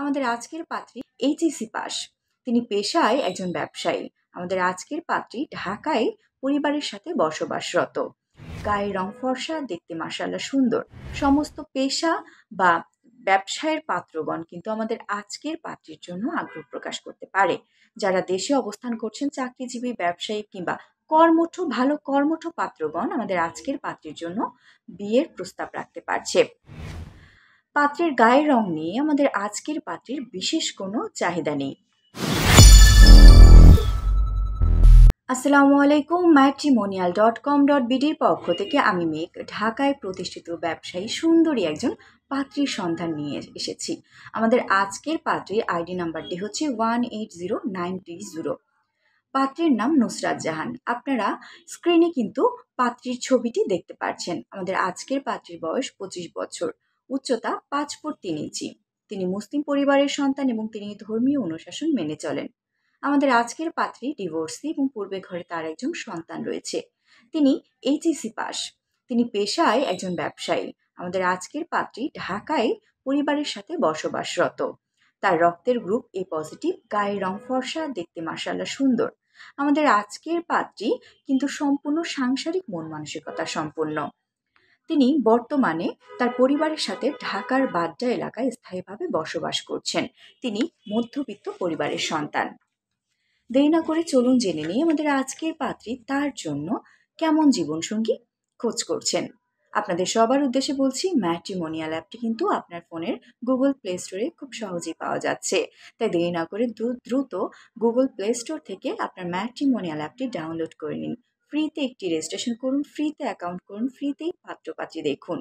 আমাদের আজকের পাত্রী এইচএসসি পাস। তিনি পেশায় একজন ব্যবসায়ী। আমাদের আজকের পাত্রী ঢাকায় পরিবারের সাথে বসবাসরত। গায়ের রং ফর্সা, দেখতে মাশাআল্লাহ সুন্দর। সমস্ত পেশা বা ব্যবসায়ের পাত্রগণ কিন্তু আমাদের আজকের পাত্রীর জন্য আগ্রহ প্রকাশ করতে পারে। যারা দেশে অবস্থান করছেন, চাকরিজীবী, ব্যবসায়ী কিংবা ভালো কর্মঠ পাত্রগণ আমাদের আজকের পাত্রীর জন্য বিয়ের প্রস্তাব রাখতে পারছে। পাত্রের গায়ের রং নিয়ে আমাদের আজকের পাত্রীর বিশেষ কোনো চাহিদা নেই। আসসালামু আলাইকুম। matrimonial.com.bdর পক্ষ থেকে আমি মেঘ ঢাকায় প্রতিষ্ঠিত ব্যবসায়ী সুন্দরী একজন পাত্রীর সন্ধান নিয়ে এসেছি। আমাদের আজকের পাত্রীর আইডি নাম্বারটি হচ্ছে 180930। পাত্রীর নাম নুসরাত জাহান। আপনারা স্ক্রিনে কিন্তু পাত্রীর ছবিটি দেখতে পাচ্ছেন। আমাদের আজকের পাত্রীর বয়স 25 বছর, উচ্চতা 5 ফুট 3 ইঞ্চি। তিনি মুসলিম পরিবারের সন্তান এবং তিনি ধর্মীয় অনুশাসন মেনে চলেন। আমাদের আজকের পাত্রী ডিভোর্সি এবং পূর্বে ঘরে তার একজন সন্তান রয়েছে। তিনি এইচএসসি পাস। তিনি পেশায় একজন ব্যবসায়ী। আমাদের আজকের পাত্রী ঢাকায় পরিবারের সাথে বসবাসরত। তার রক্তের গ্রুপ এ পজিটিভ, গায়ের রং ফর্সা, দেখতে মাশাআল্লাহ সুন্দর। আমাদের আজকের পাত্রী কিন্তু সম্পূর্ণ সাংসারিক মন মানসিকতা সম্পন্ন। তিনি বর্তমানে তার পরিবারের সাথে ঢাকার বাড্ডা এলাকায় স্থায়ীভাবে বসবাস করছেন। তিনি মধ্যবিত্ত পরিবারের সন্তান। দেরি না করে চলুন জেনে নিই আমাদের আজকের পাত্রী তার জন্য কেমন জীবনসঙ্গী খোঁজ করছেন। আপনাদের সবার উদ্দেশ্যে বলছি, ম্যাট্রিমোনিয়াল অ্যাপটি কিন্তু আপনার ফোনের গুগল প্লে স্টোরে খুব সহজেই পাওয়া যাচ্ছে। তাই দেরি না করে দ্রুত গুগল প্লে স্টোর থেকে আপনার ম্যাট্রিমোনিয়াল অ্যাপটি ডাউনলোড করে নিন। ফ্রিতে একটি রেজিস্ট্রেশন করুন, ফ্রিতে অ্যাকাউন্ট করুন, ফ্রিতেই পাত্রপাত্রী দেখুন,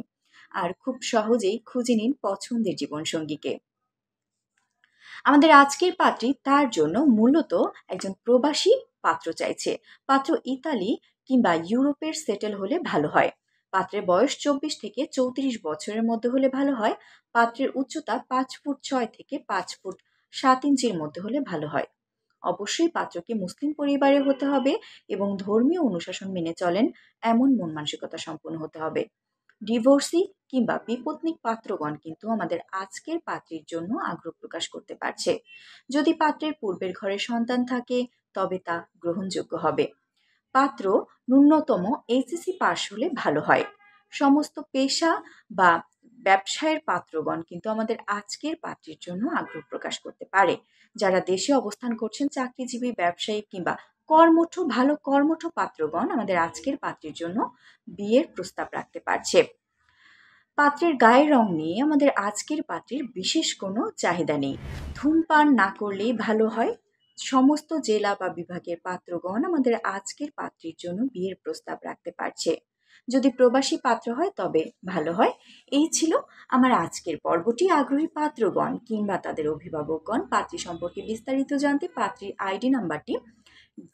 আর খুব সহজেই খুঁজে নিন পছন্দের জীবনসঙ্গীকে। আমাদের আজকের পাত্রী তার জন্য মূলত একজন প্রবাসী পাত্র চাইছে। পাত্র ইতালি কিংবা ইউরোপের সেটেল হলে ভালো হয়। পাত্রের বয়স 24 থেকে 34 বছরের মধ্যে হলে ভালো হয়। পাত্রের উচ্চতা 5 ফুট 6 থেকে 5 ফুট 7 ইঞ্চির মধ্যে হলে ভালো হয়। অবশ্যই পাত্রকে মুসলিম পরিবারে হতে হবে এবং ধর্মীয় অনুশাসন মেনে চলেন এমন মন মানসিকতা সম্পন্ন হতে হবে। ডিভোর্সি কিংবা বিপত্নিক পাত্রগণ কিন্তু আমাদের আজকের পাত্রীর জন্য আগ্রহ প্রকাশ করতে পারছে। যদি পাত্রের পূর্বের ঘরে সন্তান থাকে তবে তা গ্রহণযোগ্য হবে। পাত্র ন্যূনতম এইচএসসি পাস হলে ভালো হয়। সমস্ত পেশা বা ব্যবসায়ের পাত্রগণ কিন্তু আমাদের আজকের পাত্রীর জন্য আগ্রহ প্রকাশ করতে পারে। যারা দেশে অবস্থান করছেন, চাকরিজীবী, ব্যবসায়ী কিংবা ভালো কর্মঠ পাত্রগণ আমাদের আজকের পাত্রীর জন্য বিয়ের প্রস্তাব রাখতে পারছে। পাত্রের গায়ের রং নিয়ে আমাদের আজকের পাত্রীর বিশেষ কোনো চাহিদা নেই। ধূমপান না করলেই ভালো হয়। সমস্ত জেলা বা বিভাগের পাত্রগণ আমাদের আজকের পাত্রীর জন্য বিয়ের প্রস্তাব রাখতে পারছে। যদি প্রবাসী পাত্র হয় তবে ভালো হয়। এই ছিল আমার আজকের পর্বটি। আগ্রহী পাত্রগণ কিংবা তাদের অভিভাবকগণ পাত্রী সম্পর্কে বিস্তারিত জানতে পাত্রীর আইডি নাম্বারটি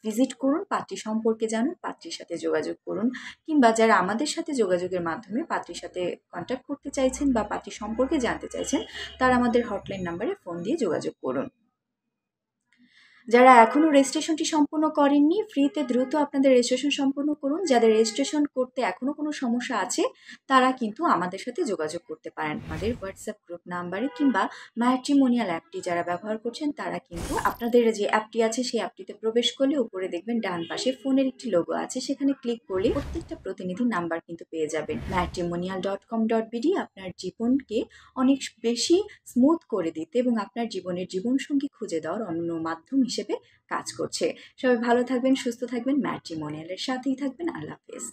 ভিজিট করুন, পাত্রী সম্পর্কে জানুন, পাত্রীর সাথে যোগাযোগ করুন, কিংবা যারা আমাদের সাথে যোগাযোগের মাধ্যমে পাত্রীর সাথে কন্ট্যাক্ট করতে চাইছেন বা পাত্রী সম্পর্কে জানতে চাইছেন, তারা আমাদের হটলাইন নাম্বারে ফোন দিয়ে যোগাযোগ করুন। যারা এখনও রেজিস্ট্রেশনটি সম্পূর্ণ করেননি, ফ্রিতে দ্রুত আপনাদের রেজিস্ট্রেশন সম্পূর্ণ করুন। যাদের রেজিস্ট্রেশন করতে এখনও কোনো সমস্যা আছে তারা কিন্তু আমাদের সাথে যোগাযোগ করতে পারেন আমাদের হোয়াটসঅ্যাপ গ্রুপ নাম্বারে, কিংবা ম্যাট্রিমোনিয়াল অ্যাপটি যারা ব্যবহার করছেন তারা কিন্তু আপনাদের যে অ্যাপটি আছে সেই অ্যাপটিতে প্রবেশ করলে উপরে দেখবেন ডান পাশে ফোনের একটি লোগো আছে, সেখানে ক্লিক করলে প্রত্যেকটা প্রতিনিধির নাম্বার কিন্তু পেয়ে যাবেন। matrimonial.com.bd আপনার জীবনকে অনেক বেশি স্মুথ করে দিতে এবং আপনার জীবনের জীবনসঙ্গী খুঁজে দেওয়ার অন্য মাধ্যম হিসেবে কাজ করছে। সবাই ভালো থাকবেন, সুস্থ থাকবেন, ম্যাট্রিমোনিয়ালের সাথেই থাকবেন। আল্লাহ হাফেজ।